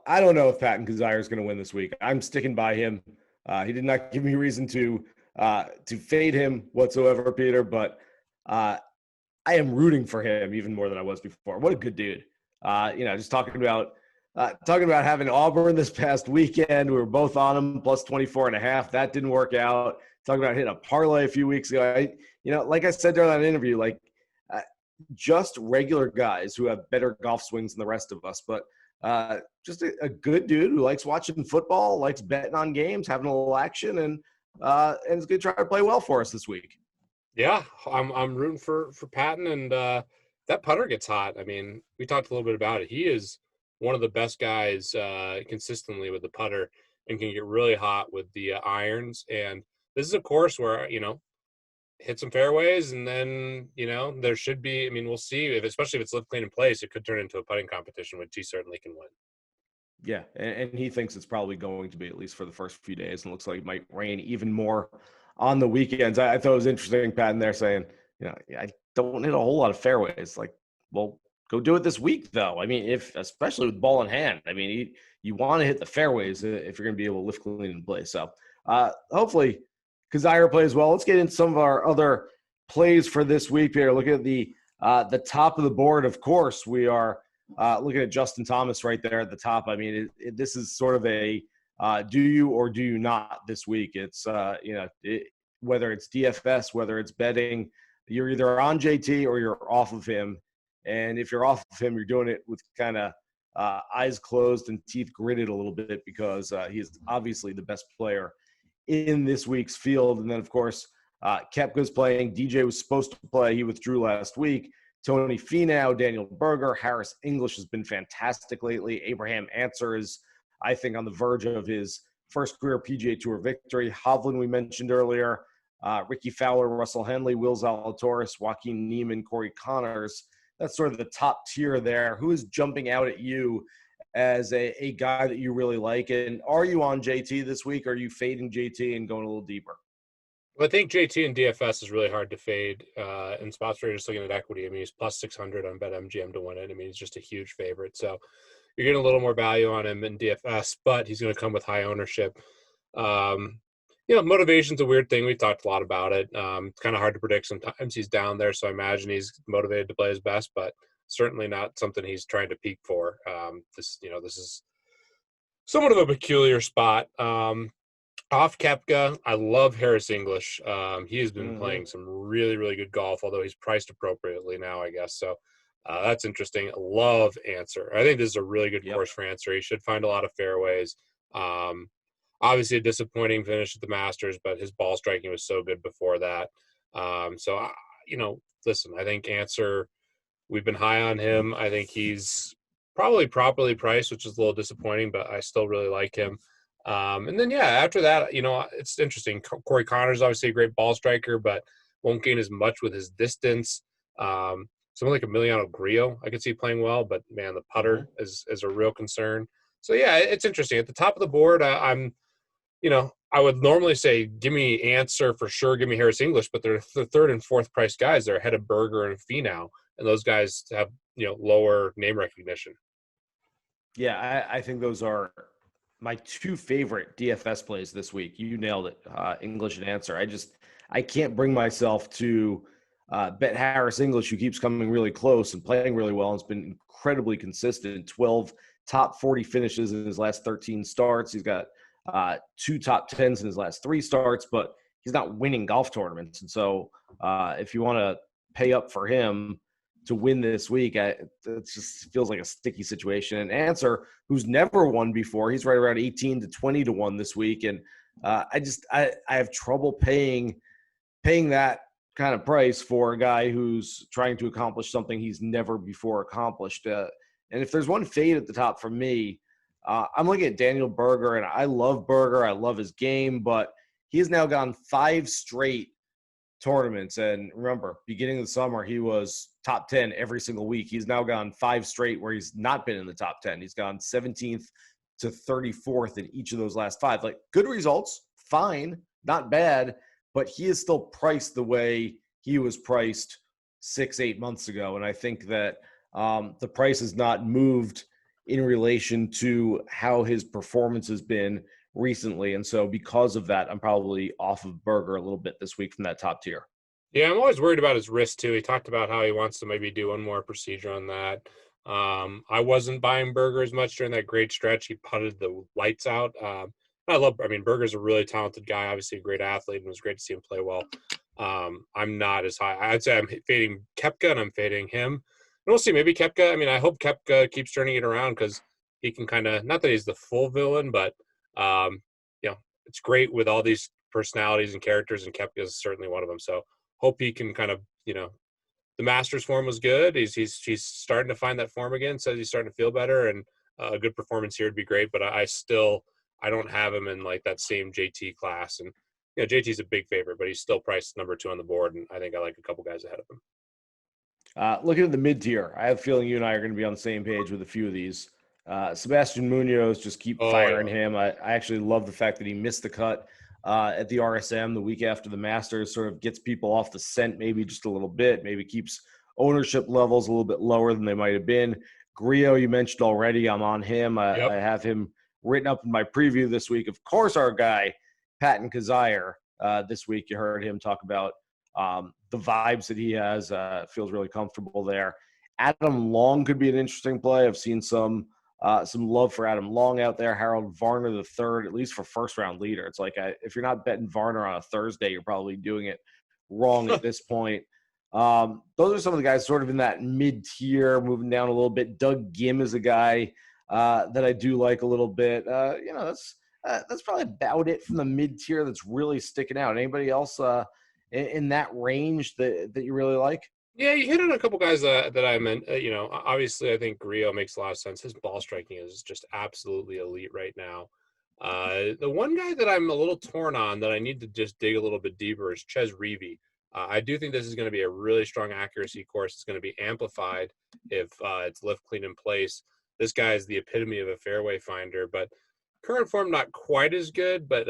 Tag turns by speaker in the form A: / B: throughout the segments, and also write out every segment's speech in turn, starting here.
A: I don't know if Patton Kizzire is going to win this week. I'm sticking by him. He did not give me reason to fade him whatsoever, Peter, but I am rooting for him even more than I was before. What a good dude. Just talking about having Auburn this past weekend. We were both on him plus 24.5. That didn't work out. Talking about hitting a parlay a few weeks ago. Like I said during that interview, just regular guys who have better golf swings than the rest of us, but just a good dude who likes watching football, likes betting on games, having a little action, and is going to try to play well for us this week.
B: Yeah, I'm rooting for Patton, and that putter gets hot. I mean, we talked a little bit about it. He is one of the best guys consistently with the putter and can get really hot with the irons. And this is a course where, hit some fairways, and then, there should be, I mean, we'll see, especially if it's lift, clean, and place, it could turn into a putting competition, which he certainly can win.
A: Yeah, and he thinks it's probably going to be, at least for the first few days, and looks like it might rain even more on the weekends. I thought it was interesting, Patton, there saying, I don't hit a whole lot of fairways. Like, well, go do it this week, though. I mean, especially with ball in hand, I mean, you want to hit the fairways if you're going to be able to lift, clean, and play. So hopefully Kizzire plays well. Let's get into some of our other plays for this week here. Look at the top of the board. Of course, we are looking at Justin Thomas right there at the top. I mean, this is sort of a do you or do you not this week. It's, whether it's DFS, whether it's betting, you're either on JT or you're off of him. And if you're off of him, you're doing it with kind of eyes closed and teeth gritted a little bit, because he's obviously the best player in this week's field. And then, of course, Koepka's playing. DJ was supposed to play. He withdrew last week. Tony Finau, Daniel Berger, Harris English has been fantastic lately. Abraham Answer is, I think, on the verge of his first career PGA Tour victory. Hovland, we mentioned earlier. Ricky Fowler, Russell Henley, Will Zalatoris, Joaquin Niemann, Corey Connors. That's sort of the top tier there. Who is jumping out at you as a guy that you really like? And are you on JT this week? Or are you fading JT and going a little deeper?
B: Well, I think JT and DFS is really hard to fade in spots where you're just looking at equity. I mean, he's plus 600 on BetMGM to win it. I mean, he's just a huge favorite. So you're getting a little more value on him in DFS, but he's going to come with high ownership. Motivation's a weird thing. We've talked a lot about it. It's kind of hard to predict. Sometimes he's down there, so I imagine he's motivated to play his best, but certainly not something he's trying to peak for. This is somewhat of a peculiar spot. Off Koepka, I love Harris English. He has been playing some really, really good golf, although he's priced appropriately now, I guess. So that's interesting. Love Answer. I think this is a really good course for Answer. He should find a lot of fairways. Obviously a disappointing finish at the Masters, but his ball striking was so good before that. Listen, I think Answer, we've been high on him. I think he's probably properly priced, which is a little disappointing, but I still really like him. And then, after that, it's interesting. Corey Connors, obviously a great ball striker, but won't gain as much with his distance. Someone like Emiliano Grillo, I could see playing well, but man, the putter is a real concern. So it's interesting. At the top of the board, I would normally say, give me Answer for sure, give me Harris English, but they're the third and fourth price guys. They're ahead of Berger and Finau, and those guys have, lower name recognition.
A: Yeah, I think those are my two favorite DFS plays this week. You nailed it, English and Answer. I can't bring myself to bet Harris English, who keeps coming really close and playing really well. And it's been incredibly consistent. 12 top 40 finishes in his last 13 starts. He's got 2 top 10s in his last 3 starts, but he's not winning golf tournaments. And so if you want to pay up for him to win this week, it just feels like a sticky situation. And Answer, who's never won before, he's right around 18 to 20 to 1 this week. And I have trouble paying that kind of price for a guy who's trying to accomplish something he's never before accomplished. And if there's one fade at the top for me, I'm looking at Daniel Berger, and I love Berger. I love his game, but he has now gone 5 straight tournaments. And remember, beginning of the summer, he was top 10 every single week. He's now gone 5 straight where he's not been in the top 10. He's gone 17th to 34th in each of those last 5. Like, good results, fine, not bad, but he is still priced the way he was priced 6-8 months ago. And I think that the price has not moved in relation to how his performance has been recently. And so because of that, I'm probably off of Berger a little bit this week from that top tier.
B: Yeah, I'm always worried about his wrist too. He talked about how he wants to maybe do one more procedure on that. I wasn't buying Berger as much during that great stretch. He putted the lights out. I mean, Berger's a really talented guy, obviously a great athlete, and it was great to see him play well. I'm not as high. I'd say I'm fading Koepka and I'm fading him. And we'll see. Maybe Koepka. I mean, I hope Koepka keeps turning it around because he can kind of, not that he's the full villain, but it's great with all these personalities and characters, and Koepka is certainly one of them. So hope he can kind of, the Masters form was good. He's starting to find that form again. Says he's starting to feel better, and a good performance here would be great. But I don't have him in like that same JT class. And JT's a big favorite, but he's still priced number 2 on the board, and I think I like a couple guys ahead of him.
A: Looking at the mid tier, I have a feeling you and I are going to be on the same page with a few of these. Sebastian Munoz, just keep firing him. I actually love the fact that he missed the cut at the RSM the week after the Masters, sort of gets people off the scent maybe just a little bit, maybe keeps ownership levels a little bit lower than they might have been. Grillo, you mentioned already. I'm on him. I have him written up in my preview this week. Of course, our guy, Patton Kizzire, this week. You heard him talk about the vibes that he has. Feels really comfortable there. Adam Long could be an interesting play. I've seen some love for Adam Long out there. Harold Varner the third, at least for first-round leader. It's like if you're not betting Varner on a Thursday, you're probably doing it wrong at this point. Those are some of the guys sort of in that mid-tier, moving down a little bit. Doug Gim is a guy that I do like a little bit. That's probably about it from the mid-tier that's really sticking out. Anybody else in that range that you really like?
B: Yeah, you hit on a couple guys that I meant. Obviously, I think Grillo makes a lot of sense. His ball striking is just absolutely elite right now. The one guy that I'm a little torn on that I need to just dig a little bit deeper is Ches Reavie. I do think this is going to be a really strong accuracy course. It's going to be amplified if it's lift clean in place. This guy is the epitome of a fairway finder, but current form not quite as good. But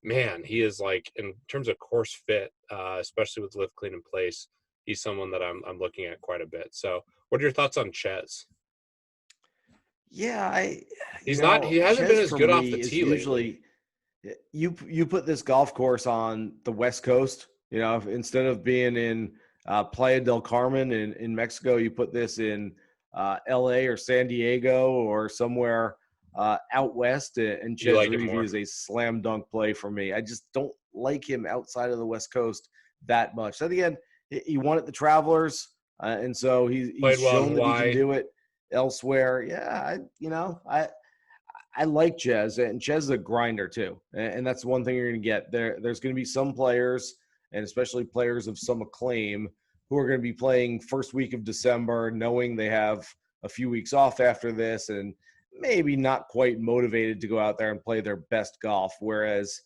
B: man, he is like in terms of course fit, especially with lift clean in place. He's someone that I'm looking at quite a bit. So, what are your thoughts on Ches?
A: Yeah,
B: he hasn't been as good off the tee
A: usually lately. You put this golf course on the West Coast. Instead of being in Playa del Carmen in Mexico, you put this in LA or San Diego or somewhere out west. And Ches Reavie is a slam dunk play for me. I just don't like him outside of the West Coast that much. So at the end, he won at the Travelers, and so he's shown that he can do it elsewhere. Yeah, I like Ches, and Ches is a grinder too, and that's one thing you're going to get. There's going to be some players, and especially players of some acclaim, who are going to be playing first week of December, knowing they have a few weeks off after this, and maybe not quite motivated to go out there and play their best golf, whereas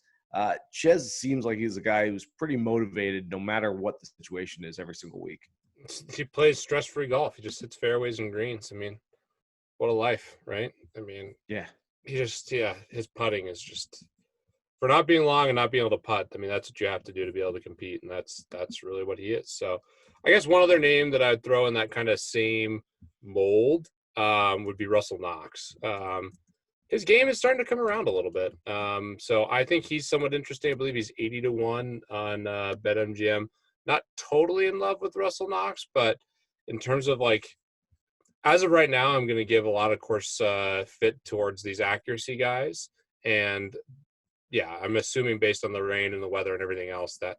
A: Ches seems like he's a guy who's pretty motivated no matter what the situation is every single week.
B: He plays stress-free golf. He just hits fairways and greens. I mean, what a life, right? I mean,
A: yeah.
B: His putting is just, for not being long and not being able to putt, I mean, that's what you have to do to be able to compete, and that's really what he is. So I guess one other name that I'd throw in that kind of same mold would be Russell Knox. His game is starting to come around a little bit. So I think he's somewhat interesting. I believe he's 80-1 on BetMGM. Not totally in love with Russell Knox, but in terms of as of right now, I'm going to give a lot of course fit towards these accuracy guys. And yeah, I'm assuming based on the rain and the weather and everything else that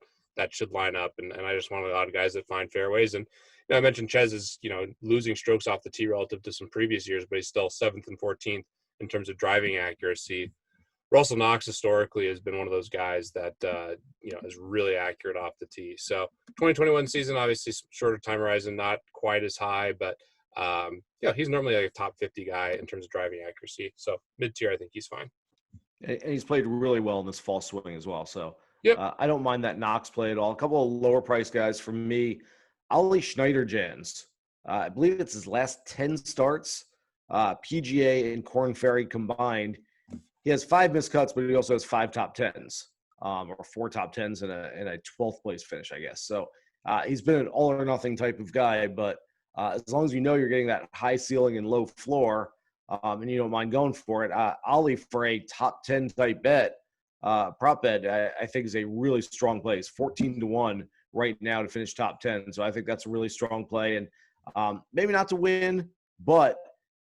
B: should line up. And I just want a lot of guys that find fairways. And I mentioned Ches is, losing strokes off the tee relative to some previous years, but he's still 7th and 14th in terms of driving accuracy. Russell Knox historically has been one of those guys that, is really accurate off the tee. So 2021 season, obviously shorter time horizon, not quite as high, but he's normally like a top 50 guy in terms of driving accuracy. So mid-tier, I think he's fine.
A: And he's played really well in this fall swing as well. So
B: I
A: don't mind that Knox play at all. A couple of lower price guys for me. Ollie Schneider-Jans. I believe it's his last 10 starts, PGA and Korn Ferry combined. He has 5 missed cuts, but he also has 5 top 10s, or 4 top 10s and a 12th place finish, I guess. So he's been an all or nothing type of guy, but as long as you're getting that high ceiling and low floor, and you don't mind going for it, Ollie for a top 10 type bet, prop bet, I think is a really strong play. It's 14-1 right now to finish top 10. So I think that's a really strong play. And maybe not to win, but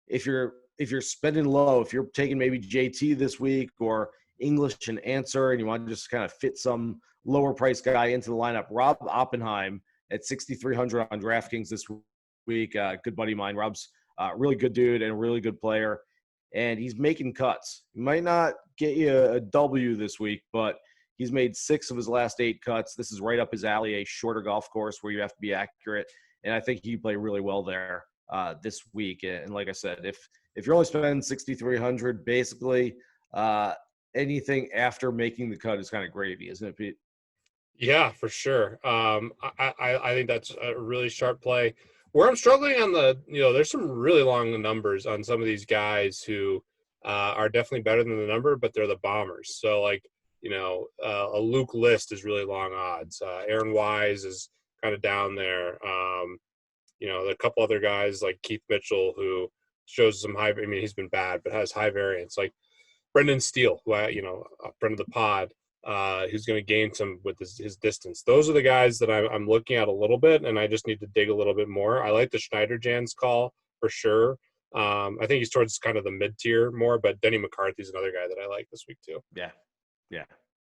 A: if you're spending low, if you're taking maybe JT this week or English and Answer, and you want to just kind of fit some lower price guy into the lineup, Rob Oppenheim at 6,300 on DraftKings this week. Good buddy of mine. Rob's really good dude and a really good player, and he's making cuts. He might not get you a W this week, but he's made 6 of his last 8 cuts. This is right up his alley, a shorter golf course where you have to be accurate, and I think he can play really well there this week. And like I said, if you're only spending 6,300, basically anything after making the cut is kind of gravy, isn't it, Pete?
B: Yeah, for sure. I think that's a really sharp play. Where I'm struggling on there's some really long numbers on some of these guys who are definitely better than the number, but they're the bombers. So like, a Luke List is really long odds. Aaron Wise is kind of down there. A couple other guys like Keith Mitchell, who shows some high, he's been bad, but has high variance. Like Brendan Steele, who a friend of the pod, who's going to gain some with his distance. Those are the guys that I'm looking at a little bit, and I just need to dig a little bit more. I like the Schneider Jans call for sure. I think he's towards kind of the mid-tier more, but Denny McCarthy's another guy that I like this week too.
A: Yeah.